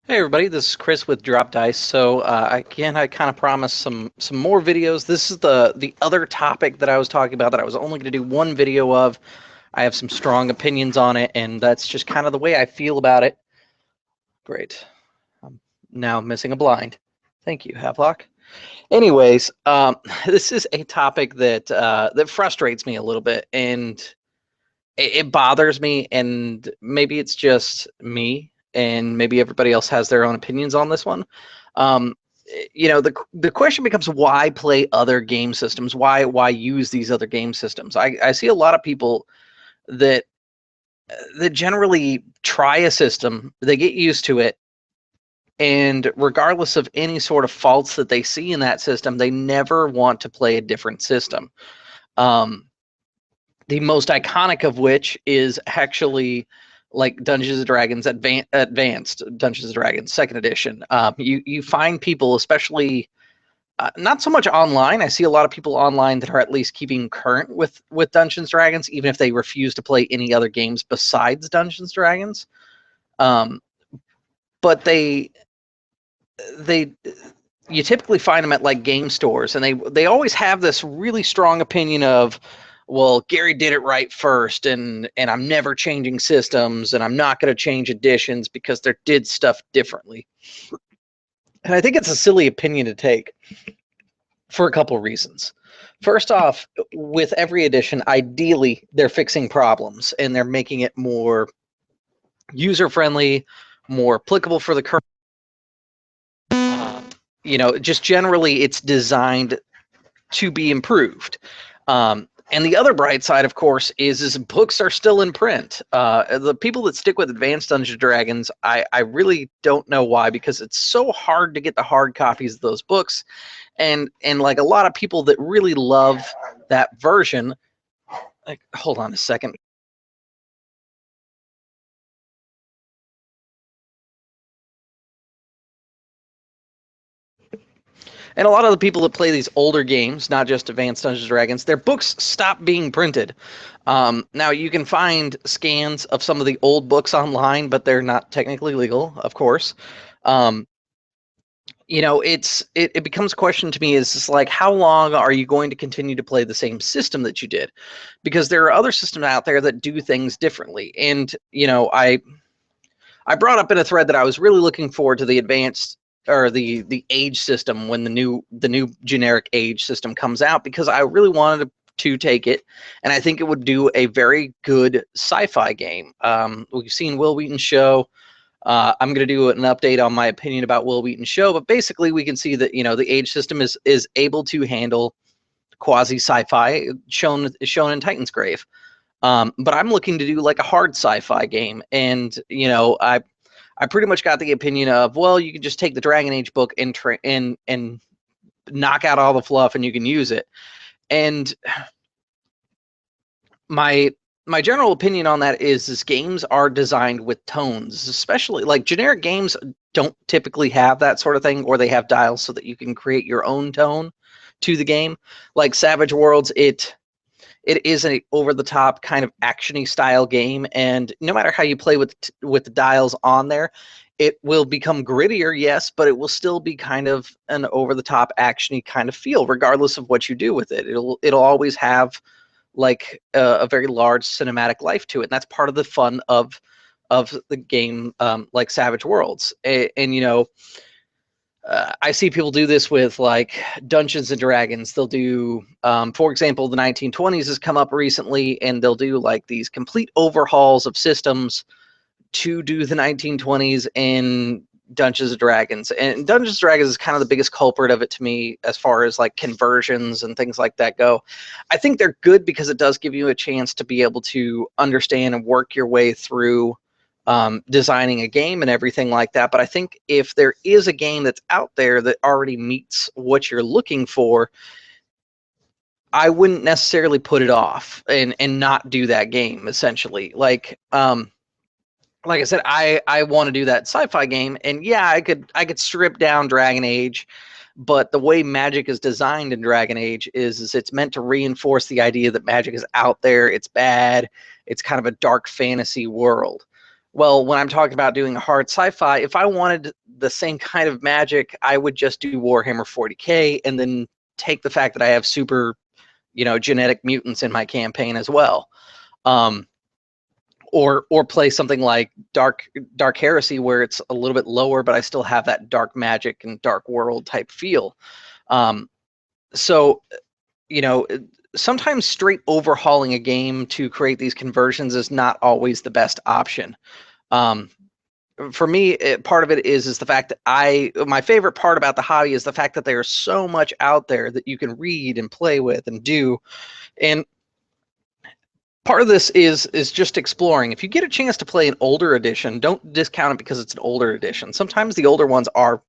Hey everybody, this is Chris with Drop Dice. So again, I kind of promised some more videos. This is the other topic that I was talking about that I was only going to do one video of. I have some strong opinions on it, and that's just kind of the way I feel about it. Great. I'm now missing a blind. Thank you, Havelock. Anyways, this is a topic that frustrates me a little bit, and it bothers me, and maybe it's just me, and maybe everybody else has their own opinions on this one. Um, the question becomes why play other game systems? Why use these other game systems? I see a lot of people that that generally try a system, they get used to it, and regardless of any sort of faults that they see in that system, they never want to play a different system. Um, the most iconic of which is actually like Dungeons and Dragons Advanced Dungeons and Dragons Second Edition. You find people, especially not so much online. I see a lot of people online that are at least keeping current with Dungeons and Dragons, even if they refuse to play any other games besides Dungeons and Dragons. Um, but they you typically find them at like game stores, and they always have this really strong opinion of, well, Gary did it right first, and I'm never changing systems, and I'm not going to change editions because they did stuff differently. And I think it's a silly opinion to take for a couple of reasons. First off, with every edition, ideally they're fixing problems and they're making it more user friendly, more applicable for the current. Just generally, it's designed to be improved. And the other bright side, of course, is books are still in print. The people that stick with Advanced Dungeons and Dragons, I really don't know why, because it's so hard to get the hard copies of those books, and like a lot of people that really love that version. Like, hold on a second. And a lot of the people that play these older games, not just Advanced Dungeons and Dragons, their books stop being printed. Now you can find scans of some of the old books online, but they're not technically legal, of course. Um, it becomes a question to me, is just like, how long are you going to continue to play the same system that you did? Because there are other systems out there that do things differently. And I brought up in a thread that I was really looking forward to the advanced, or the age system, when the new generic age system comes out, because I really wanted to take it, and I think it would do a very good sci-fi game. We've seen Will Wheaton's show. I'm going to do an update on my opinion about Will Wheaton's show, but basically we can see that the age system is able to handle quasi sci-fi shown in Titan's Grave. But I'm looking to do like a hard sci-fi game, and I pretty much got the opinion of, well, you can just take the Dragon Age book and knock out all the fluff, and you can use it. And my my general opinion on that is games are designed with tones, especially like generic games don't typically have that sort of thing, or they have dials so that you can create your own tone to the game. Like Savage Worlds, it is a over the top kind of actiony style game, and no matter how you play with the dials on there, it will become grittier, yes, but it will still be kind of an over the top actiony kind of feel, regardless of what you do with it. It'll always have like a very large cinematic life to it, and that's part of the fun of the game, like Savage Worlds. I see people do this with like Dungeons and Dragons. They'll do, for example, the 1920s has come up recently, and they'll do like these complete overhauls of systems to do the 1920s in Dungeons and Dragons. And Dungeons and Dragons is kind of the biggest culprit of it to me, as far as like conversions and things like that go. I think they're good because it does give you a chance to be able to understand and work your way through designing a game and everything like that. But I think if there is a game that's out there that already meets what you're looking for, I wouldn't necessarily put it off and not do that game, essentially. Like I said, I want to do that sci-fi game, and yeah, I could strip down Dragon Age, but the way Magic is designed in Dragon Age is it's meant to reinforce the idea that Magic is out there, it's bad, it's kind of a dark fantasy world. Well, when I'm talking about doing a hard sci-fi, if I wanted the same kind of magic, I would just do Warhammer 40K and then take the fact that I have super, genetic mutants in my campaign as well. Um, or play something like Dark Heresy, where it's a little bit lower, but I still have that dark magic and dark world type feel. Um, so, you know, sometimes straight overhauling a game to create these conversions is not always the best option. Um, for me, part of it is the fact that my favorite part about the hobby is the fact that there's so much out there that you can read and play with and do. And part of this is just exploring. If you get a chance to play an older edition, don't discount it because it's an older edition. Sometimes the older ones are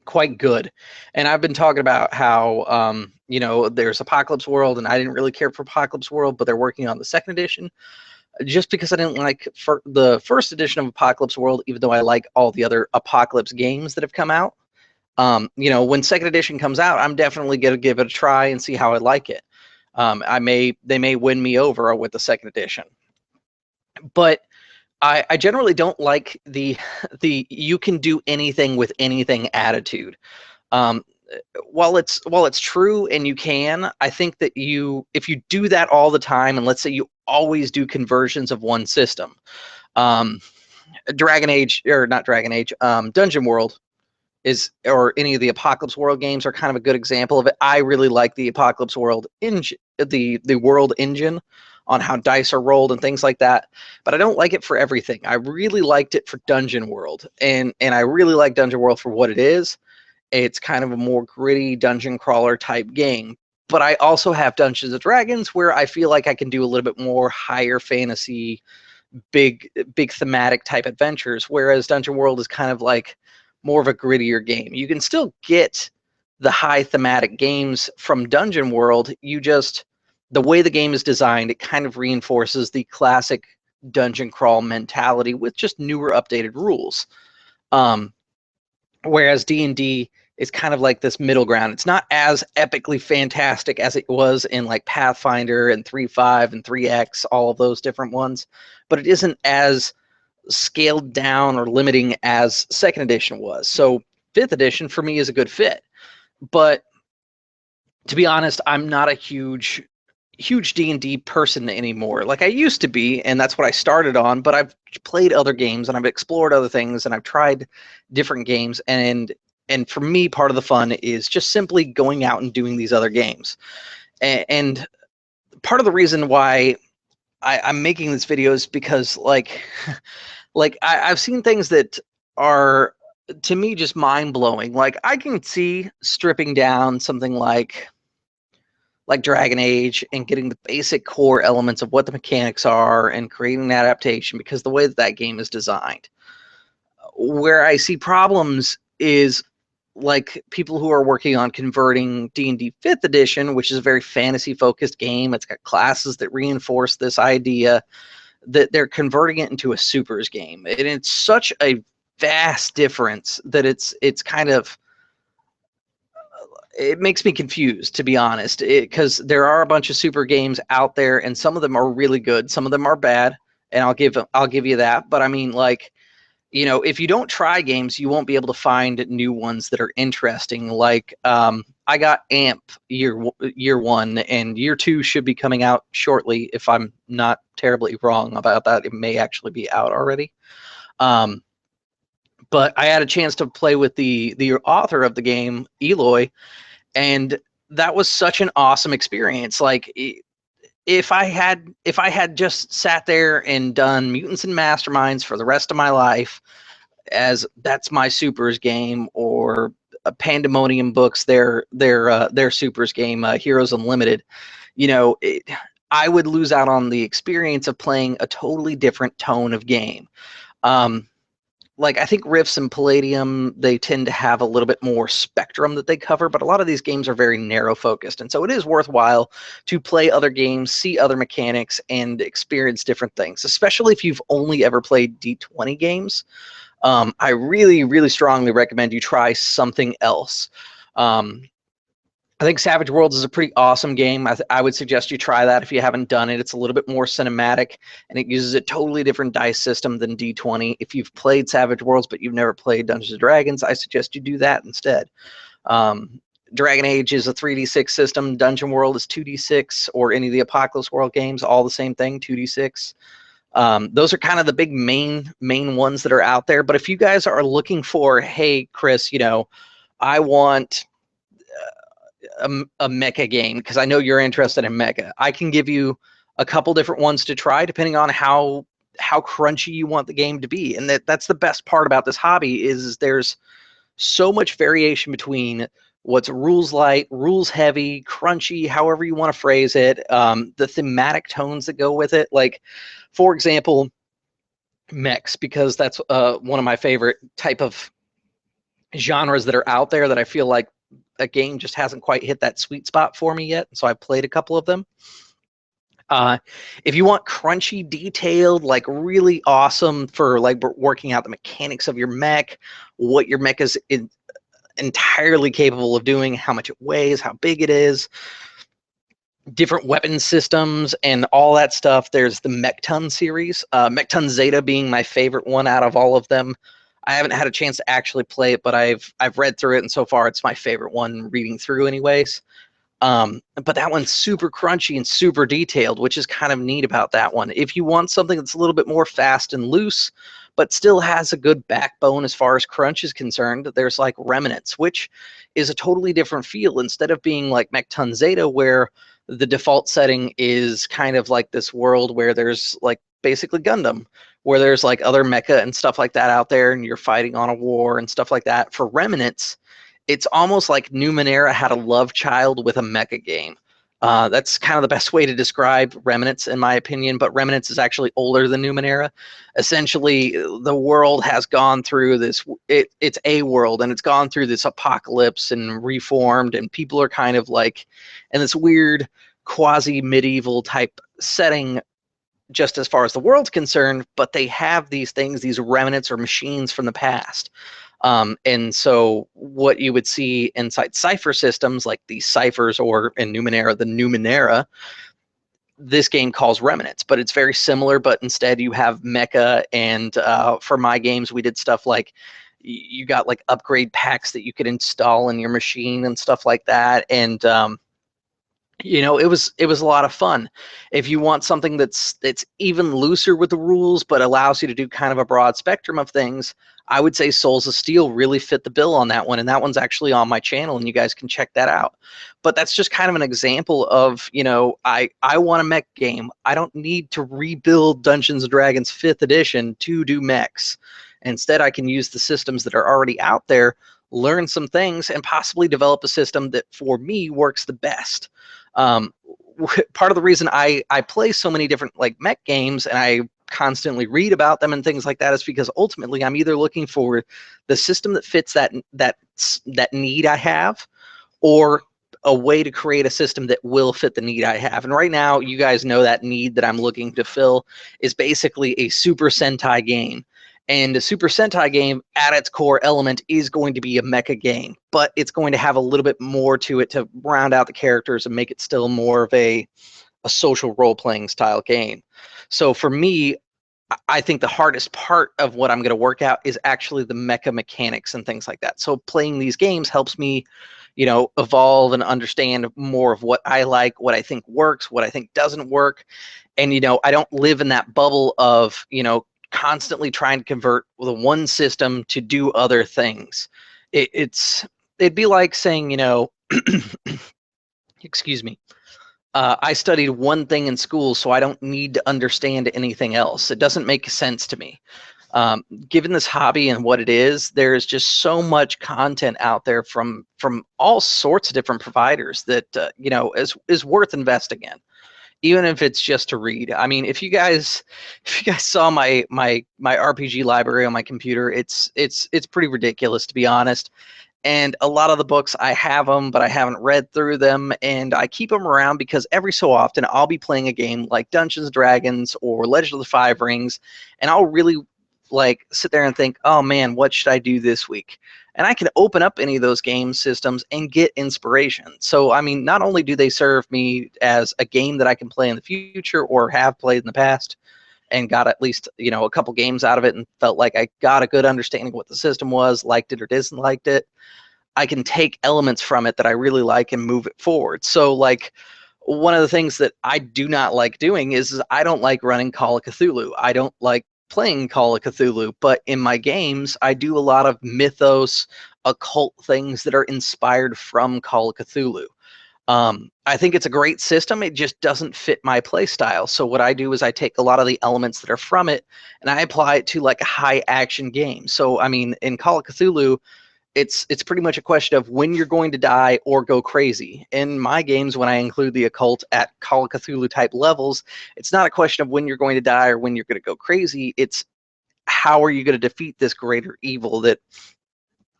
quite good. And I've been talking about how there's Apocalypse World, and I didn't really care for Apocalypse World, but they're working on the second edition. Just because I didn't like the first edition of Apocalypse World, even though I like all the other Apocalypse games that have come out. When second edition comes out, I'm definitely gonna give it a try and see how I like it. They may win me over with the second edition, but I generally don't like the you can do anything with anything attitude. Um, while it's true and you can, I think that if you do that all the time, and let's say you always do conversions of one system, um, Dragon Age, or not Dragon Age, Dungeon World or any of the Apocalypse World games are kind of a good example of it. I really like the Apocalypse World engine, the world engine on how dice are rolled and things like that. But I don't like it for everything. I really liked it for Dungeon World, and I really like Dungeon World for what it is. It's kind of a more gritty dungeon crawler type game. But I also have Dungeons and Dragons where I feel like I can do a little bit more higher fantasy, big thematic type adventures, whereas Dungeon World is kind of like more of a grittier game. You can still get the high thematic games from Dungeon World. The way the game is designed, it kind of reinforces the classic dungeon crawl mentality with just newer, updated rules. Whereas D&D is kind of like this middle ground. It's not as epically fantastic as it was in like Pathfinder and 3.5 and 3X, all of those different ones, but it isn't as scaled down or limiting as second edition was. So fifth edition for me is a good fit. But to be honest, I'm not a huge D&D person anymore. Like I used to be, and that's what I started on, but I've played other games and I've explored other things and I've tried different games, and for me part of the fun is just simply going out and doing these other games. And part of the reason why I'm making this video is because I've seen things that are to me just mind-blowing. Like I can see stripping down something like Dragon Age and getting the basic core elements of what the mechanics are and creating an adaptation because the way that that game is designed. Where I see problems is like people who are working on converting D&D 5th edition, which is a very fantasy focused game. It's got classes that reinforce this idea, that they're converting it into a supers game. And it's such a vast difference that it's kind of, it makes me confused, to be honest, because there are a bunch of super games out there and some of them are really good, some of them are bad, and I'll give you that. But I mean, like, if you don't try games, you won't be able to find new ones that are interesting. Like I got AMP year 1, and year 2 should be coming out shortly. If I'm not terribly wrong about that, it may actually be out already. But I had a chance to play with the author of the game, Lloyd, and that was such an awesome experience. Like if I had just sat there and done Mutants and Masterminds for the rest of my life, as that's my supers game, or Pandemonium Books, their supers game, Heroes Unlimited, I would lose out on the experience of playing a totally different tone of game. Like I think Rifts and Palladium, they tend to have a little bit more spectrum that they cover, but a lot of these games are very narrow focused. And so it is worthwhile to play other games, see other mechanics, and experience different things, especially if you've only ever played D20 games. I really, really strongly recommend you try something else. I think Savage Worlds is a pretty awesome game. I would suggest you try that if you haven't done it. It's a little bit more cinematic, and it uses a totally different dice system than D20. If you've played Savage Worlds but you've never played Dungeons and Dragons, I suggest you do that instead. Um, Dragon Age is a 3d6 system. Dungeon World is 2d6, or any of the Apocalypse World games, all the same thing, 2d6. Those are kind of the big main ones that are out there. But if you guys are looking for, hey, Chris, I want a mecha game, because I know you're interested in mecha, I can give you a couple different ones to try depending on how crunchy you want the game to be. And that's the best part about this hobby is there's so much variation between what's rules light, rules heavy, crunchy, however you want to phrase it, the thematic tones that go with it. Like, for example, mechs, because that's one of my favorite type of genres that are out there that I feel like a game just hasn't quite hit that sweet spot for me yet. So I played a couple of them. If you want crunchy, detailed, like really awesome for like working out the mechanics of your mech, what your mech is entirely capable of doing, how much it weighs, how big it is, different weapon systems, and all that stuff, there's the Mechton series. Mechton Zeta being my favorite one out of all of them. I haven't had a chance to actually play it, but I've read through it, and so far it's my favorite one reading through anyways. But that one's super crunchy and super detailed, which is kind of neat about that one. If you want something that's a little bit more fast and loose, but still has a good backbone as far as crunch is concerned, there's like Remnants, which is a totally different feel. Instead of being like Mechton Zeta, where the default setting is kind of like this world where there's like basically Gundam, where there's like other mecha and stuff like that out there, and you're fighting on a war and stuff like that. For Remnants, it's almost like Numenera had a love child with a mecha game. That's kind of the best way to describe Remnants, in my opinion, but Remnants is actually older than Numenera. Essentially, the world has gone through this, it's a world, and it's gone through this apocalypse and reformed, and people are kind of like in this weird quasi-medieval type setting just as far as the world's concerned, but they have these things, these remnants or machines from the past. And so what you would see inside cipher systems like the ciphers, or in Numenera, the Numenera, this game calls remnants, but it's very similar, but instead you have mecha. And for my games, we did stuff like you got like upgrade packs that you could install in your machine and stuff like that. And it was a lot of fun. If you want something that's even looser with the rules but allows you to do kind of a broad spectrum of things, I would say Souls of Steel really fit the bill on that one, and that one's actually on my channel, and you guys can check that out. But that's just kind of an example of, I want a mech game. I don't need to rebuild Dungeons and Dragons 5th edition to do mechs. Instead, I can use the systems that are already out there, learn some things, and possibly develop a system that for me works the best. Part of the reason I play so many different like mech games, and I constantly read about them and things like that, is because ultimately I'm either looking for the system that fits that need I have, or a way to create a system that will fit the need I have. And right now, you guys know that need that I'm looking to fill is basically a Super Sentai game. And a Super Sentai game, at its core element, is going to be a mecha game, but it's going to have a little bit more to it to round out the characters and make it still more of a social role-playing style game. So for me, I think the hardest part of what I'm going to work out is actually the mecha mechanics and things like that. So playing these games helps me, evolve and understand more of what I like, what I think works, what I think doesn't work. And, I don't live in that bubble of, constantly trying to convert the one system to do other things. It'd be like saying, excuse me, I studied one thing in school, so I don't need to understand anything else. It doesn't make sense to me. Given this hobby and what it is, there is just so much content out there from all sorts of different providers that is worth investing in, even if it's just to read. I mean, if you guys saw my RPG library on my computer, it's pretty ridiculous, to be honest. And a lot of the books, I have them, but I haven't read through them, and I keep them around because every so often I'll be playing a game like Dungeons and Dragons or Legend of the Five Rings, and I'll really like sit there and think, oh man, what should I do this week? and I can open up any of those game systems and get inspiration. So, I mean, not only do they serve me as a game that I can play in the future or have played in the past and got at least, you know, a couple games out of it and felt like I got a good understanding of what the system was, liked it or disliked it, I can take elements from it that I really like and move it forward. So, like, one of the things that I do not like doing is I don't like running Call of Cthulhu. I don't like playing Call of Cthulhu, but in my games, I do a lot of mythos, occult things that are inspired from Call of Cthulhu. I think it's a great system. It just doesn't fit my play style. So what I do is I take a lot of the elements that are from it and I apply it to like a high action game. So I mean, in Call of Cthulhu, it's pretty much a question of when you're going to die or go crazy. In my games, when I include the occult at Call of Cthulhu type levels, it's not a question of when you're going to die or when you're going to go crazy. It's how are you going to defeat this greater evil that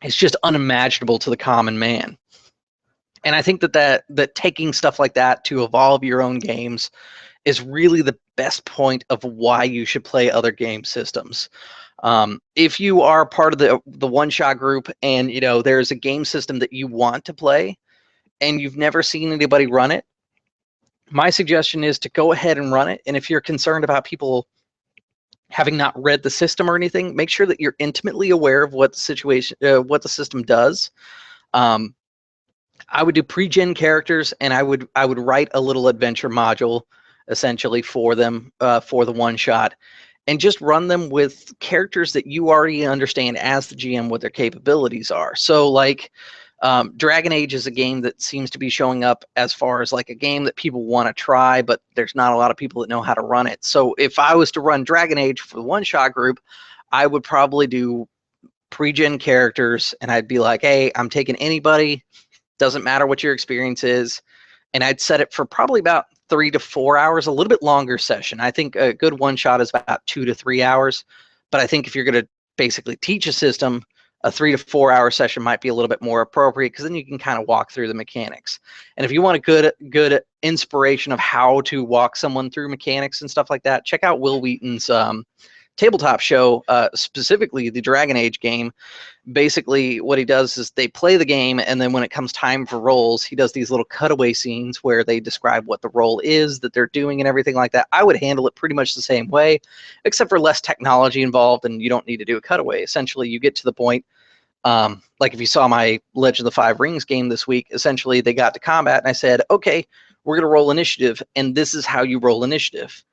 is just unimaginable to the common man. And I think that taking stuff like that to evolve your own games is really the best point of why you should play other game systems. If you are part of the one shot group and you know there's a game system that you want to play and you've never seen anybody run it, my suggestion is to go ahead and run it. And if you're concerned about people having not read the system or anything, make sure that you're intimately aware of what the situation, what the system does. I would do pre-gen characters, and I would write a little adventure module essentially for them for the one shot, and just run them with characters that you already understand as the GM what their capabilities are. So like Dragon Age is a game that seems to be showing up as far as like a game that people want to try, but there's not a lot of people that know how to run it. So if I was to run Dragon Age for the one shot group, I would probably do pre-gen characters, and I'd be like, hey, I'm taking anybody. Doesn't matter what your experience is. And I'd set it for probably about 3 to 4 hours, a little bit longer session. I think a good one shot is about 2 to 3 hours. But I think if you're going to basically teach a system, a 3 to 4 hour session might be a little bit more appropriate because then you can kind of walk through the mechanics. And if you want a good inspiration of how to walk someone through mechanics and stuff like that, check out Will Wheaton's tabletop show, specifically the Dragon Age game. Basically what he does is they play the game, and then when it comes time for rolls, he does these little cutaway scenes where they describe what the role is that they're doing and everything like that. I would handle it pretty much the same way, except for less technology involved, and you don't need to do a cutaway. Essentially, you get to the point, like if you saw my Legend of the Five Rings game this week, essentially they got to combat, and I said, okay, we're going to roll initiative, and this is how you roll initiative.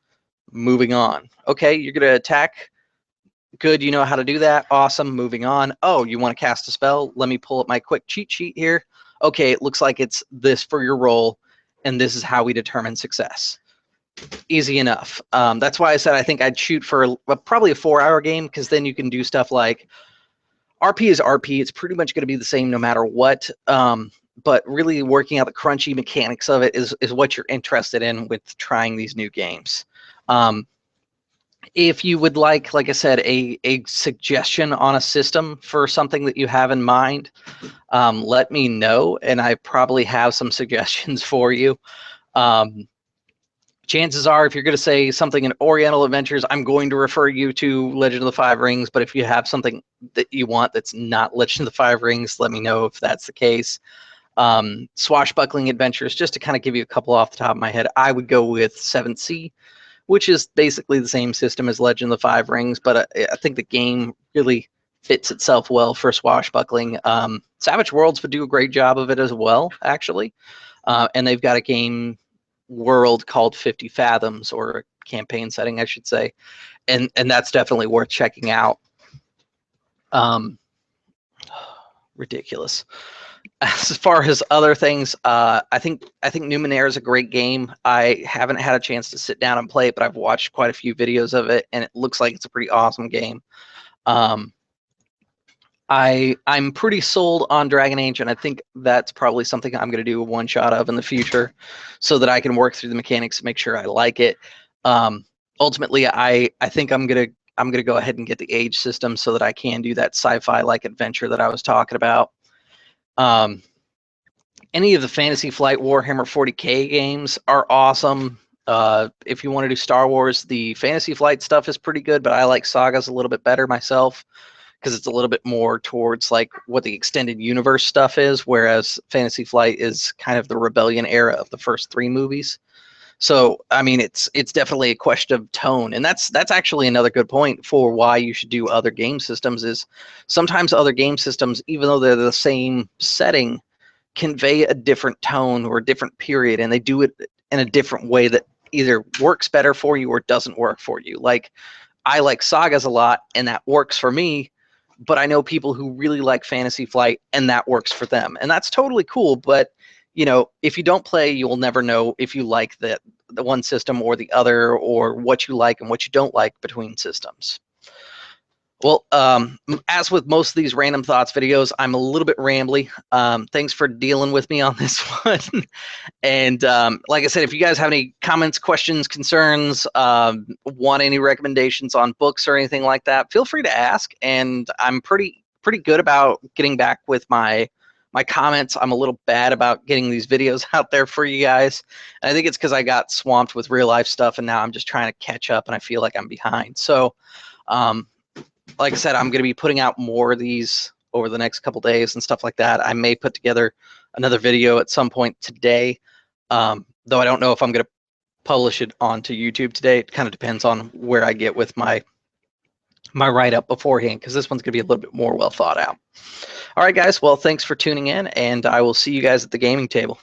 Moving on. Okay, you're going to attack. Good, you know how to do that. Awesome, moving on. Oh, you want to cast a spell? Let me pull up my quick cheat sheet here. Okay, it looks like it's this for your roll, and this is how we determine success. Easy enough. That's why I said I think I'd shoot for probably a 4 hour game, because then you can do stuff like RP is RP. It's pretty much going to be the same no matter what. But really working out the crunchy mechanics of it is what you're interested in with trying these new games. If you would like I said, a suggestion on a system for something that you have in mind, let me know, and I probably have some suggestions for you. Chances are, if you're going to say something in Oriental Adventures, I'm going to refer you to Legend of the Five Rings, but if you have something that you want that's not Legend of the Five Rings, let me know if that's the case. Swashbuckling adventures, just to kind of give you a couple off the top of my head, I would go with 7th Sea, which is basically the same system as Legend of the Five Rings, but I think the game really fits itself well for swashbuckling. Savage Worlds would do a great job of it as well, actually. And they've got a game world called 50 Fathoms, or a campaign setting, I should say. And that's definitely worth checking out. Ridiculous. As far as other things, I think Numenera is a great game. I haven't had a chance to sit down and play it, but I've watched quite a few videos of it, and it looks like it's a pretty awesome game. I'm pretty sold on Dragon Age, and I think that's probably something I'm going to do a one shot of in the future, so that I can work through the mechanics and make sure I like it. Ultimately, I think I'm gonna go ahead and get the age system so that I can do that sci-fi like adventure that I was talking about. Any of the Fantasy Flight Warhammer 40K games are awesome. If you want to do Star Wars, the Fantasy Flight stuff is pretty good, but I like Sagas a little bit better myself, because it's a little bit more towards like what the extended universe stuff is, whereas Fantasy Flight is kind of the rebellion era of the first 3 movies. So I mean, it's definitely a question of tone, and that's actually another good point for why you should do other game systems. Is sometimes other game systems, even though they're the same setting, convey a different tone or a different period, and they do it in a different way that either works better for you or doesn't work for you. Like I like sagas a lot, and that works for me. But I know people who really like Fantasy Flight, and that works for them, and that's totally cool. But you know, if you don't play, you will never know if you like the one system or the other, or what you like and what you don't like between systems. Well, as with most of these random thoughts videos, I'm a little bit rambly. Thanks for dealing with me on this one. And like I said, if you guys have any comments, questions, concerns, want any recommendations on books or anything like that, feel free to ask. And I'm pretty good about getting back with my comments. I'm a little bad about getting these videos out there for you guys. And I think it's because I got swamped with real life stuff, and now I'm just trying to catch up, and I feel like I'm behind. So like I said, I'm going to be putting out more of these over the next couple days and stuff like that. I may put together another video at some point today, though I don't know if I'm going to publish it onto YouTube today. It kind of depends on where I get with my write-up beforehand, because this one's going to be a little bit more well thought out. All right, guys. Well, thanks for tuning in, and I will see you guys at the gaming table.